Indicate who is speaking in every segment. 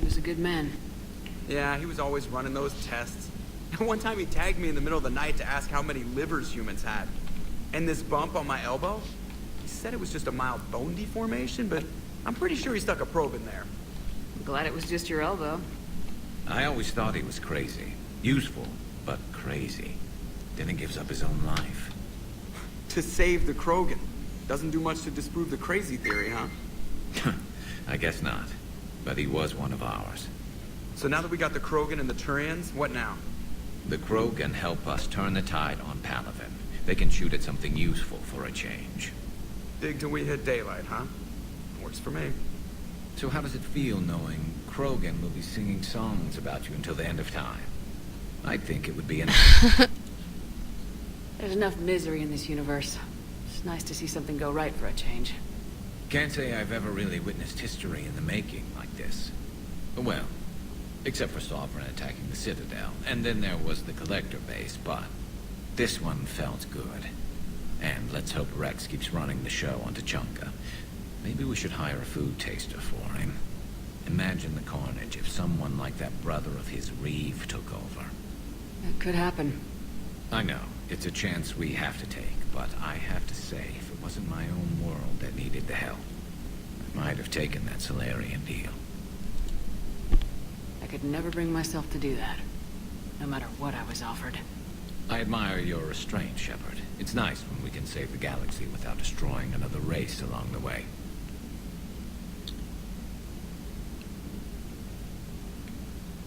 Speaker 1: was a good man.
Speaker 2: Yeah, he was always running those tests. One time he tagged me in the middle of the night to ask how many livers humans had. And this bump on my elbow? He said it was just a mild bone deformation, but I'm pretty sure he stuck a probe in there.
Speaker 1: I'm glad it was just your elbow.
Speaker 3: I always thought he was crazy. Useful, but crazy. Then he gives up his own life.
Speaker 2: To save the Krogan. Doesn't do much to disprove the crazy theory, huh?
Speaker 3: I guess not. But he was one of ours.
Speaker 2: So now that we got the Krogan and the Turians, what now?
Speaker 3: The Krogan help us turn the tide on Paragon. They can shoot at something useful for a change.
Speaker 2: Dig till we hit daylight, huh? Works for me.
Speaker 3: So how does it feel knowing Krogan will be singing songs about you until the end of time? I think it would be an...
Speaker 1: There's enough misery in this universe. It's nice to see something go right for a change.
Speaker 3: Can't say I've ever really witnessed history in the making like this. Well, except for Sovereign attacking the Citadel, and then there was the Collector base, but this one felt good. And let's hope Rex keeps running the show on Tuchanka. Maybe we should hire a food taster for him. Imagine the carnage if someone like that brother of his, Reeve, took over.
Speaker 1: It could happen.
Speaker 3: I know, it's a chance we have to take, but I have to say, if it wasn't my own world that needed the help, I might have taken that Solarian deal.
Speaker 1: I could never bring myself to do that, no matter what I was offered.
Speaker 3: I admire your restraint, Shepard. It's nice when we can save the galaxy without destroying another race along the way.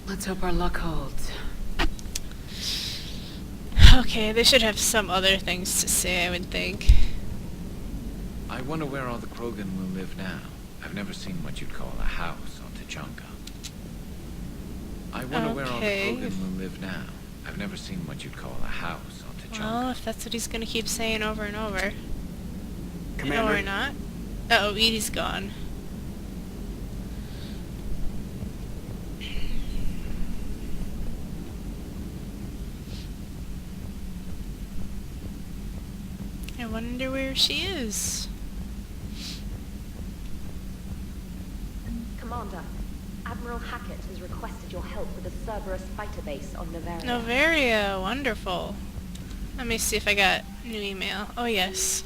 Speaker 1: Let's hope our luck holds.
Speaker 4: Okay, they should have some other things to say, I would think.
Speaker 3: I wonder where all the Krogan will live now. I've never seen what you'd call a house on Tuchanka. I wonder where all the Krogan will live now. I've never seen what you'd call a house on Tuchanka.
Speaker 4: Well, if that's what he's gonna keep saying over and over.
Speaker 2: Commander?
Speaker 4: No, we're not. Uh-oh, Edie's gone. I wonder where she is.
Speaker 5: Commander, Admiral Hackett has requested your help with a Cerberus fighter base on Novaria.
Speaker 4: Novaria, wonderful. Let me see if I got new email. Oh, yes.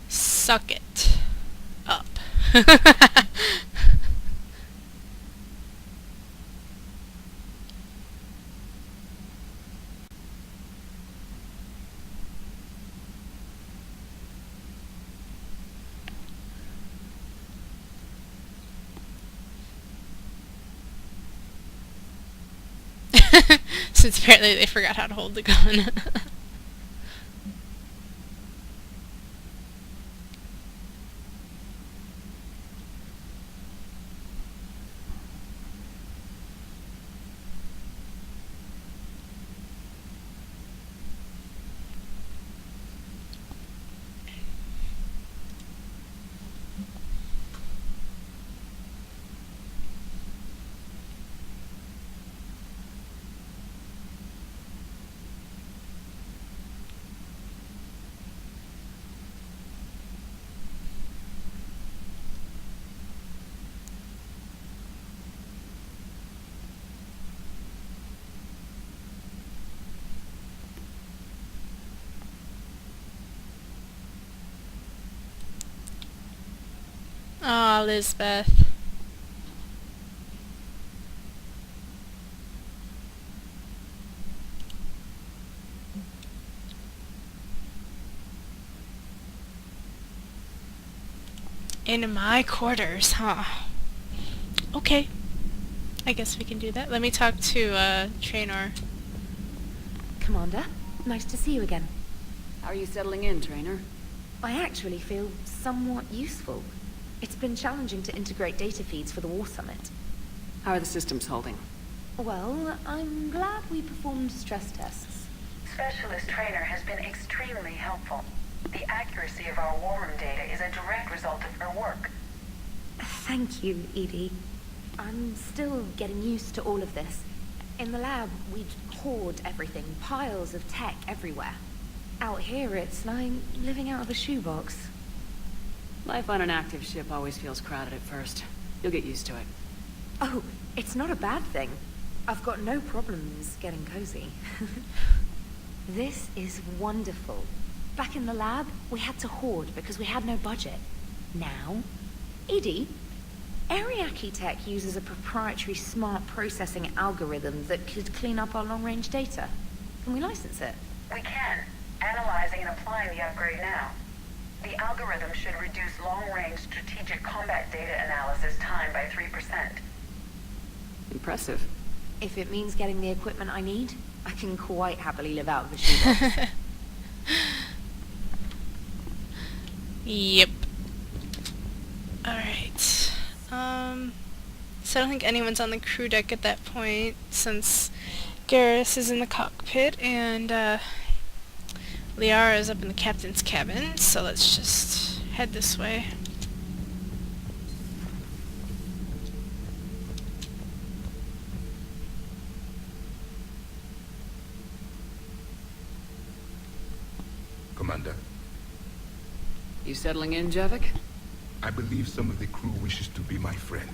Speaker 4: Suck it up. Since apparently they forgot how to hold the gun. Aw, Lisbeth. In my quarters, huh? Okay. I guess we can do that. Let me talk to, Traynor.
Speaker 5: Commander, nice to see you again.
Speaker 1: How are you settling in, Traynor?
Speaker 5: I actually feel somewhat useful. It's been challenging to integrate data feeds for the War Summit.
Speaker 1: How are the systems holding?
Speaker 5: Well, I'm glad we performed stress tests.
Speaker 6: So, specialist trainer has been extremely helpful. The accuracy of our war room data is a direct result of her work.
Speaker 5: Thank you, Edie. I'm still getting used to all of this. In the lab, we'd hoard everything, piles of tech everywhere. Out here, it's like living out of a shoebox.
Speaker 1: Life on an active ship always feels crowded at first. You'll get used to it.
Speaker 5: Oh, it's not a bad thing. I've got no problems getting cozy. This is wonderful. Back in the lab, we had to hoard because we had no budget. Now, Edie, Ariake Tech uses a proprietary smart processing algorithm that could clean up our long-range data. Can we license it?
Speaker 6: We can. Analyzing and applying the upgrade now. The algorithm should reduce long-range strategic combat data analysis time by 3%.
Speaker 1: Impressive.
Speaker 5: If it means getting the equipment I need, I can quite happily live out of a shoebox.
Speaker 4: Yep. Alright. So I don't think anyone's on the crew deck at that point, since Garrus is in the cockpit, and, Liara is up in the captain's cabin, so let's just head this way.
Speaker 7: Commander,
Speaker 1: You settling in, Javik?
Speaker 7: I believe some of the crew wishes to be my friend.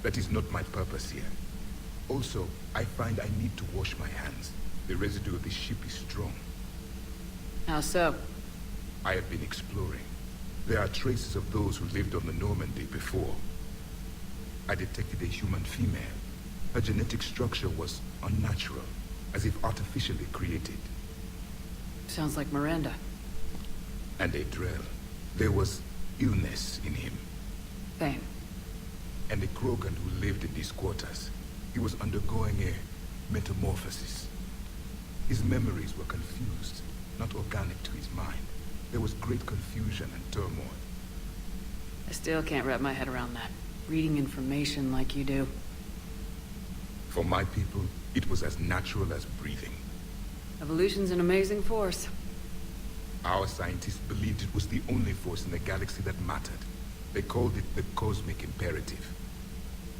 Speaker 7: That is not my purpose here. Also, I find I need to wash my hands. The residue of the ship is strong.
Speaker 1: How so?
Speaker 7: I have been exploring. There are traces of those who lived on the Normandy before. I detected a human female. Her genetic structure was unnatural, as if artificially created.
Speaker 1: Sounds like Miranda.
Speaker 7: And a Drell. There was illness in him.
Speaker 1: Thane.
Speaker 7: And a Krogan who lived in these quarters. He was undergoing a metamorphosis. His memories were confused, not organic to his mind. There was great confusion and turmoil.
Speaker 1: I still can't wrap my head around that. Reading information like you do.
Speaker 7: For my people, it was as natural as breathing.
Speaker 1: Evolution's an amazing force.
Speaker 7: Our scientists believed it was the only force in the galaxy that mattered. They called it the cosmic imperative.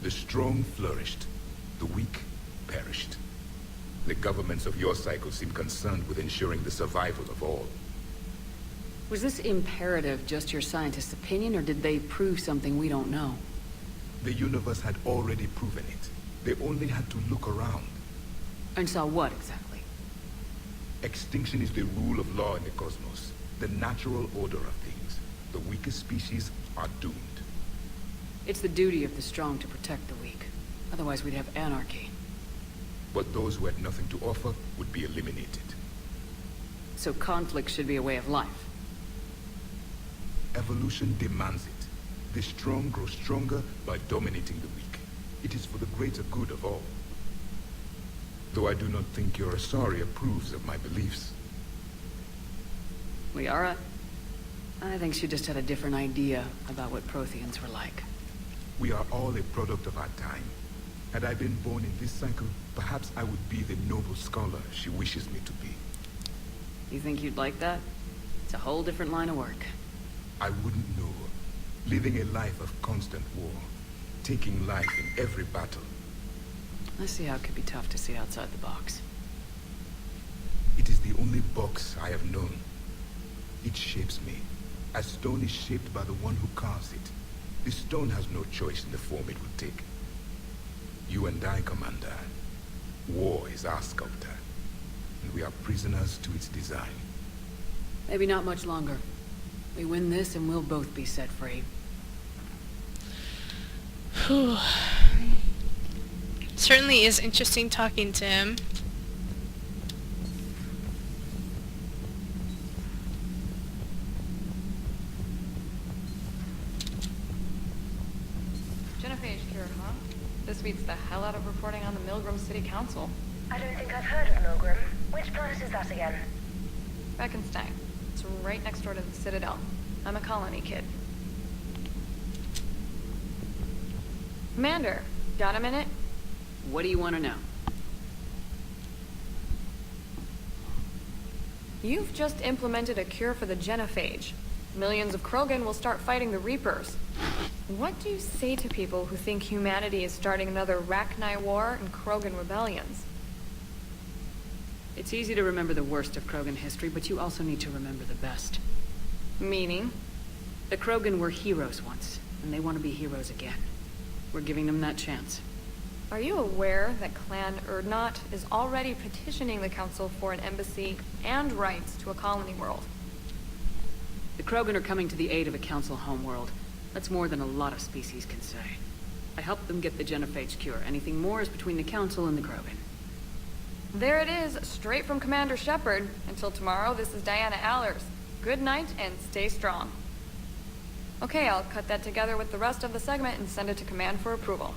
Speaker 7: The strong flourished, the weak perished. The governments of your cycle seem concerned with ensuring the survival of all.
Speaker 1: Was this imperative just your scientist's opinion, or did they prove something we don't know?
Speaker 7: The universe had already proven it. They only had to look around.
Speaker 1: And saw what, exactly?
Speaker 7: Extinction is the rule of law in the cosmos, the natural order of things. The weakest species are doomed.
Speaker 1: It's the duty of the strong to protect the weak. Otherwise we'd have anarchy.
Speaker 7: But those who had nothing to offer would be eliminated.
Speaker 1: So conflict should be a way of life.
Speaker 7: Evolution demands it. The strong grow stronger by dominating the weak. It is for the greater good of all. Though I do not think your Asari approves of my beliefs.
Speaker 1: Liara? I think she just had a different idea about what Protheans were like.
Speaker 7: We are all a product of our time. Had I been born in this cycle, perhaps I would be the noble scholar she wishes me to be.
Speaker 1: You think you'd like that? It's a whole different line of work.
Speaker 7: I wouldn't know. Living a life of constant war. Taking life in every battle.
Speaker 1: I see how it could be tough to see outside the box.
Speaker 7: It is the only box I have known. It shapes me, as stone is shaped by the one who carves it. The stone has no choice in the form it would take. You and I, Commander. War is our sculptor, and we are prisoners to its design.
Speaker 1: Maybe not much longer. We win this and we'll both be set free.
Speaker 4: Whew. Certainly is interesting talking to him.
Speaker 8: Genophage cure, huh? This beats the hell out of reporting on the Milgram City Council.
Speaker 6: I don't think I've heard of Milgram. Which planet is that again?
Speaker 8: Beckenstein. It's right next door to the Citadel. I'm a colony kid. Commander, got a minute?
Speaker 1: What do you want to know?
Speaker 8: You've just implemented a cure for the genophage. Millions of Krogan will start fighting the Reapers. What do you say to people who think humanity is starting another Rachni War and Krogan rebellions?
Speaker 1: It's easy to remember the worst of Krogan history, but you also need to remember the best.
Speaker 8: Meaning?
Speaker 1: The Krogan were heroes once, and they want to be heroes again. We're giving them that chance.
Speaker 8: Are you aware that Clan Urdnot is already petitioning the Council for an embassy and rights to a colony world?
Speaker 1: The Krogan are coming to the aid of a Council homeworld. That's more than a lot of species can say. I helped them get the genophage cure. Anything more is between the Council and the Krogan.
Speaker 8: There it is, straight from Commander Shepard. Until tomorrow, this is Diana Allers. Good night and stay strong. Okay, I'll cut that together with the rest of the segment and send it to Command for approval.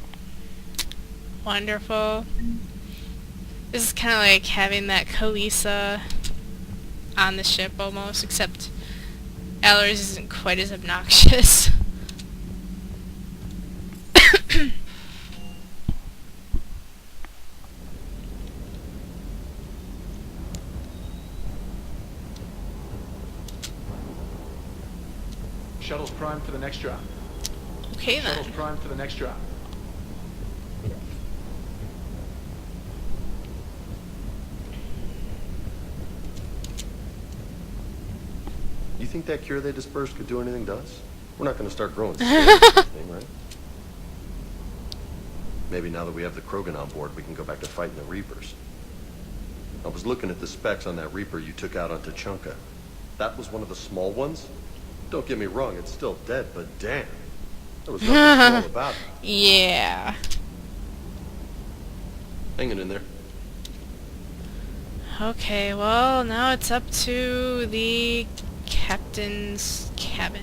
Speaker 4: Wonderful. This is kind of like having that Kalisa on the ship almost, except Allers isn't quite as obnoxious.
Speaker 9: Shuttle's primed for the next drop.
Speaker 4: Okay then.
Speaker 9: Shuttle's primed for the next drop.
Speaker 10: You think that cure they dispersed could do anything to us? We're not going to start growing skin or anything, right? Maybe now that we have the Krogan on board, we can go back to fighting the Reapers. I was looking at the specs on that Reaper you took out on Tachanka. That was one of the small ones? Don't get me wrong, it's still dead, but damn. There was nothing small about it.
Speaker 4: Yeah.
Speaker 10: Hanging in there.
Speaker 4: Okay, well, now it's up to the captain's cabin.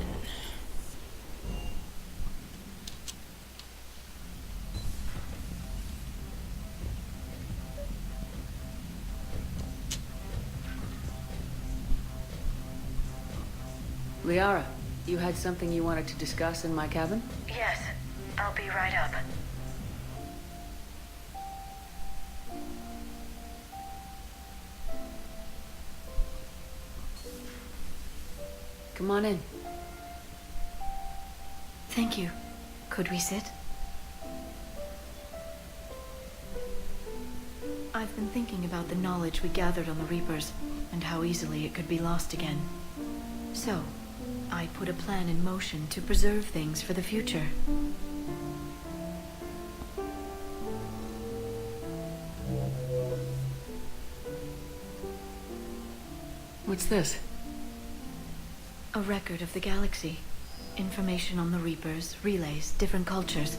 Speaker 1: Liara, you had something you wanted to discuss in my cabin?
Speaker 6: Yes, I'll be right up.
Speaker 1: Come on in.
Speaker 5: Thank you. Could we sit? I've been thinking about the knowledge we gathered on the Reapers, and how easily it could be lost again. So, I put a plan in motion to preserve things for the future.
Speaker 1: What's this?
Speaker 5: A record of the galaxy. Information on the Reapers, relays, different cultures,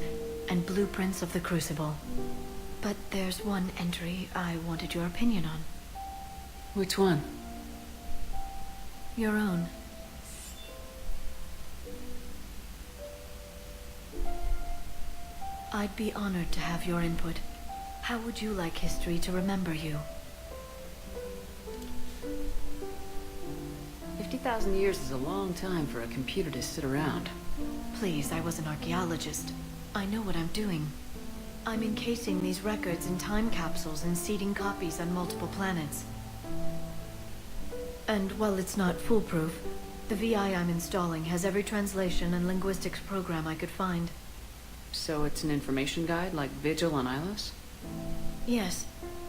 Speaker 5: and blueprints of the Crucible. But there's one entry I wanted your opinion on.
Speaker 1: Which one?
Speaker 5: Your own. I'd be honored to have your input. How would you like history to remember you?
Speaker 1: 50,000 years is a long time for a computer to sit around.
Speaker 5: Please, I was an archaeologist. I know what I'm doing. I'm encasing these records in time capsules and seeding copies on multiple planets. And while it's not foolproof, the VI I'm installing has every translation and linguistics program I could find.
Speaker 1: So it's an information guide like Vigil on Ilos?
Speaker 5: Yes,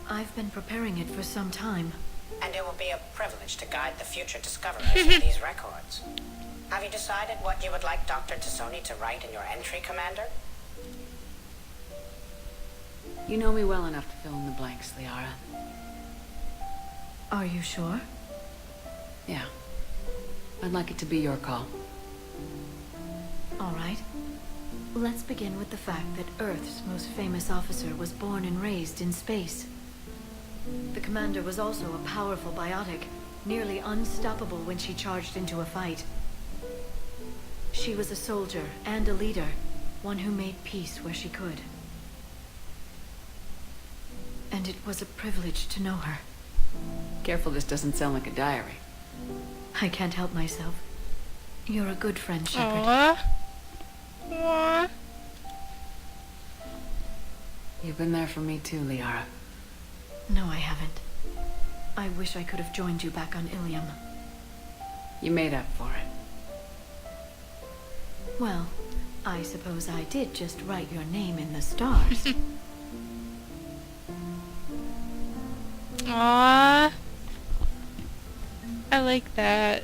Speaker 5: I've been preparing it for some time.
Speaker 11: And it will be a privilege to guide the future discoverers of these records. Have you decided what you would like Dr. Tassoni to write in your entry, Commander?
Speaker 1: You know me well enough to fill in the blanks, Liara.
Speaker 5: Are you sure?
Speaker 1: Yeah. I'd like it to be your call.
Speaker 5: All right. Let's begin with the fact that Earth's most famous officer was born and raised in space. The commander was also a powerful biotic, nearly unstoppable when she charged into a fight. She was a soldier and a leader, one who made peace where she could. And it was a privilege to know her.
Speaker 1: Careful this doesn't sound like a diary.
Speaker 5: I can't help myself. You're a good friend, Shepard.
Speaker 4: Aww. Aww.
Speaker 1: You've been there for me too, Liara.
Speaker 5: No, I haven't. I wish I could have joined you back on Ilium.
Speaker 1: You made up for it.
Speaker 5: Well, I suppose I did just write your name in the stars.
Speaker 4: Aww. I like that.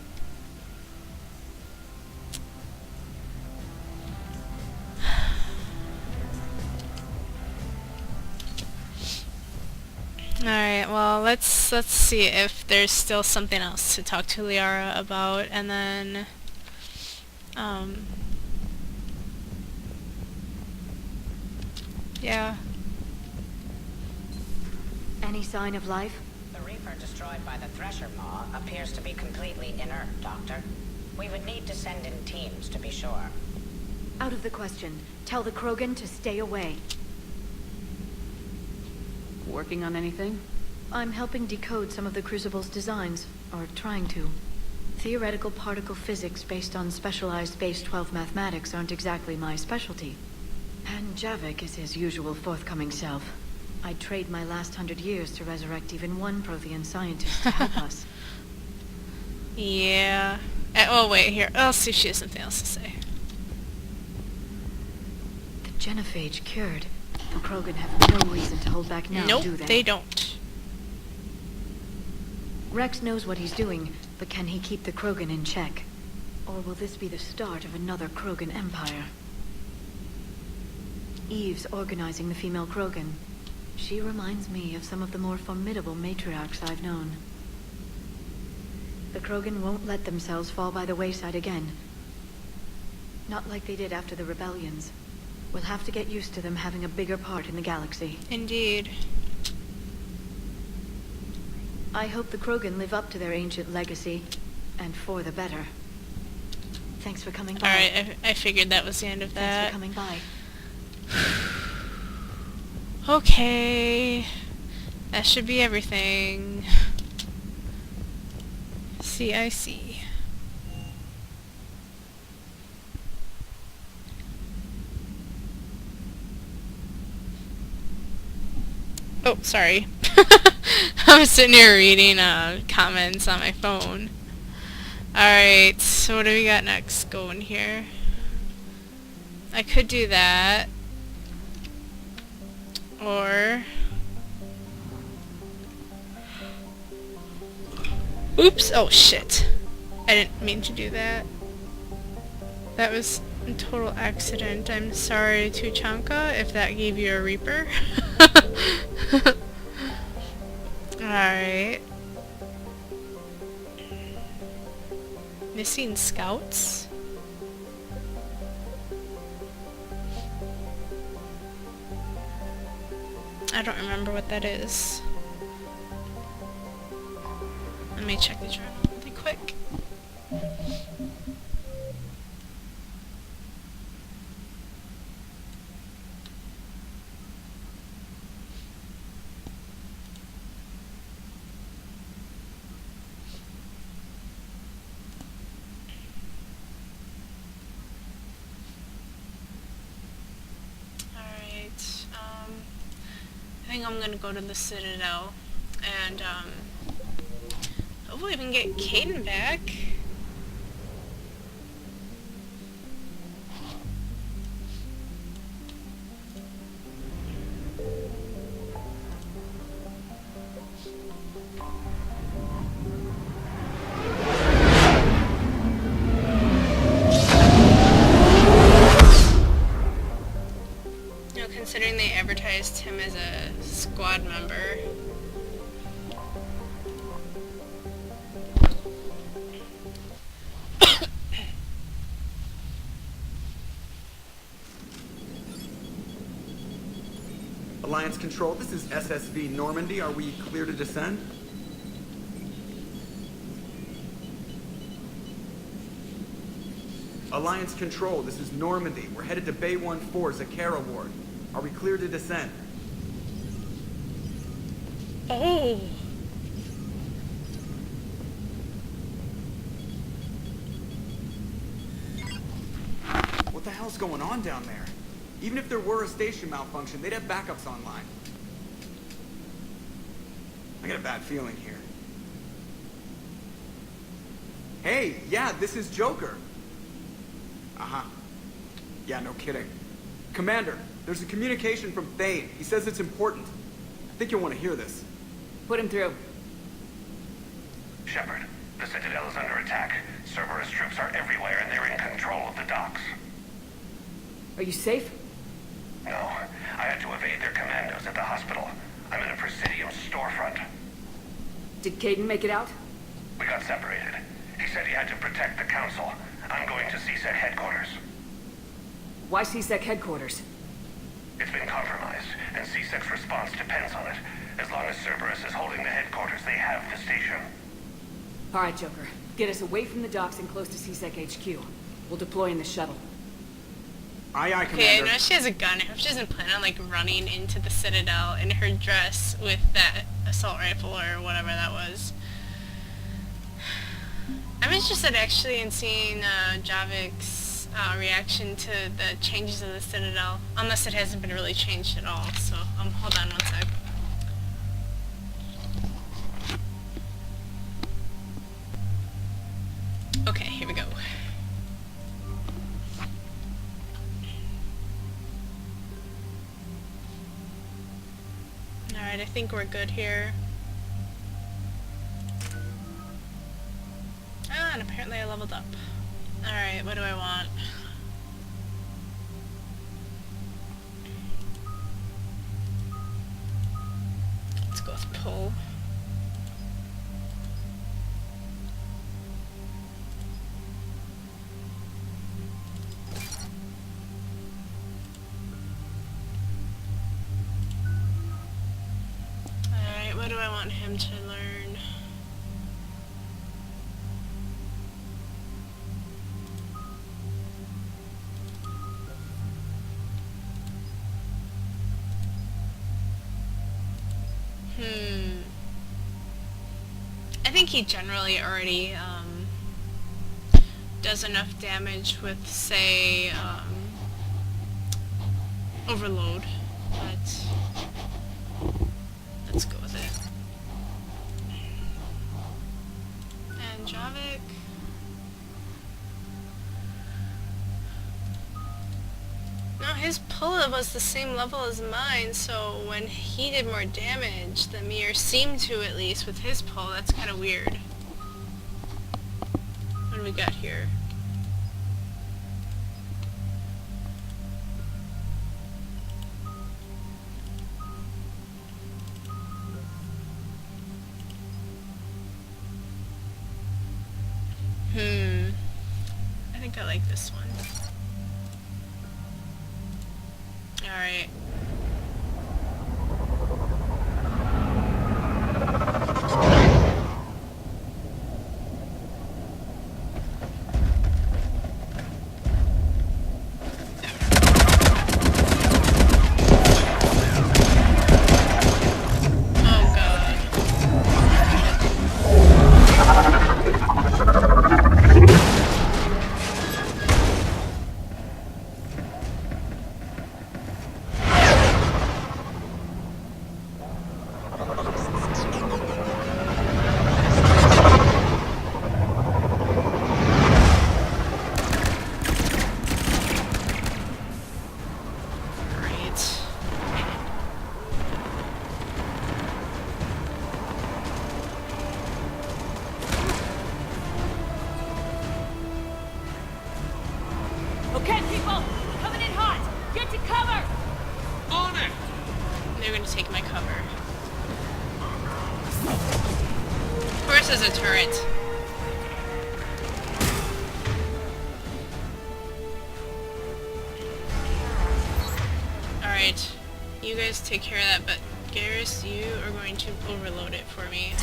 Speaker 4: Alright, well, let's see if there's still something else to talk to Liara about, and then, yeah.
Speaker 5: Any sign of life?
Speaker 11: The Reaper destroyed by the Thresher Maw appears to be completely inert, Doctor. We would need to send in teams to be sure.
Speaker 5: Out of the question. Tell the Krogan to stay away.
Speaker 1: Working on anything?
Speaker 5: I'm helping decode some of the Crucible's designs, or trying to. Theoretical particle physics based on specialized base 12 mathematics aren't exactly my specialty. And Javik is his usual forthcoming self. I'd trade my last 100 years to resurrect even one Prothean scientist to help us.
Speaker 4: Yeah. Oh, wait, here. I'll see if she has something else to say.
Speaker 5: The genophage cured. The Krogan have no reason to hold back now,
Speaker 4: Nope,
Speaker 5: do they?
Speaker 4: they don't.
Speaker 5: Rex knows what he's doing, but can he keep the Krogan in check? Or will this be the start of another Krogan empire? Eve's organizing the female Krogan. She reminds me of some of the more formidable matriarchs I've known. The Krogan won't let themselves fall by the wayside again. Not like they did after the rebellions. We'll have to get used to them having a bigger part in the galaxy.
Speaker 4: Indeed.
Speaker 5: I hope the Krogan live up to their ancient legacy, and for the better. Thanks for coming by.
Speaker 4: Alright, I figured that was the end of
Speaker 5: Thanks
Speaker 4: that.
Speaker 5: for coming by.
Speaker 4: Okay. That should be everything. CIC. Oh, sorry. I was sitting here reading comments on my phone. Alright, so what do we got next going here? I could do that. Or... Oops! Oh, shit. I didn't mean to do that. That was a total accident. I'm sorry, Tuchanka, if that gave you a Reaper. Alright. Missing scouts? I don't remember what that is. Let me check the journal really quick. I think I'm gonna go to the Citadel and hopefully we can get Caden back. Considering they advertised him as a squad member.
Speaker 2: Alliance Control, this is SSV Normandy. Are we clear to descend? Alliance Control, this is Normandy. We're headed to Bay 1-4, Zakara Ward. Are we clear to descend?
Speaker 4: Oh!
Speaker 2: What the hell's going on down there? Even if there were a station malfunction, they'd have backups online. I got a bad feeling here. Hey, yeah, this is Joker. Uh-huh. Yeah, no kidding. Commander, there's a communication from Thane. He says it's important. I think you'll want to hear this.
Speaker 1: Put him through.
Speaker 12: Shepard, the Citadel is under attack. Cerberus troops are everywhere and they're in control of the docks.
Speaker 1: Are you safe?
Speaker 12: No, I had to evade their commandos at the hospital. I'm in a Presidium storefront.
Speaker 1: Did Caden make it out?
Speaker 12: We got separated. He said he had to protect the Council. I'm going to CSEC headquarters.
Speaker 1: Why CSEC headquarters?
Speaker 12: It's been compromised, and CSEC's response depends on it. As long as Cerberus is holding the headquarters, they have the station.
Speaker 1: All right, Joker. Get us away from the docks and close to CSEC HQ. We'll deploy in the shuttle.
Speaker 2: Aye, aye,
Speaker 4: Okay, I
Speaker 2: Commander.
Speaker 4: know she has a gun. I hope she doesn't plan on, like, running into the Citadel in her dress with that assault rifle or whatever that was. I'm interested, actually, in seeing Javik's reaction to the changes of the Citadel. Unless it hasn't been really changed at all, so, hold on one sec. Okay, here we go. Alright, I think we're good here. Ah, and apparently I leveled up. Alright, what do I want? Let's go with pull. Alright, what do I want him to learn? I think he generally already does enough damage with, say, overload, but let's go with it. And Javik. No, his pull was the same level as mine, so when he did more damage than me, or seemed to at least, with his pull, that's kind of weird. What do we got here? I think I like this one. Alright. Oh god. Great.
Speaker 1: Okay, people! Coming in hot! Get to cover!
Speaker 2: On it!
Speaker 4: They're gonna take my cover. Of course there's a turret. Alright. You guys take care of that, but Garrus, you are going to overload it for me.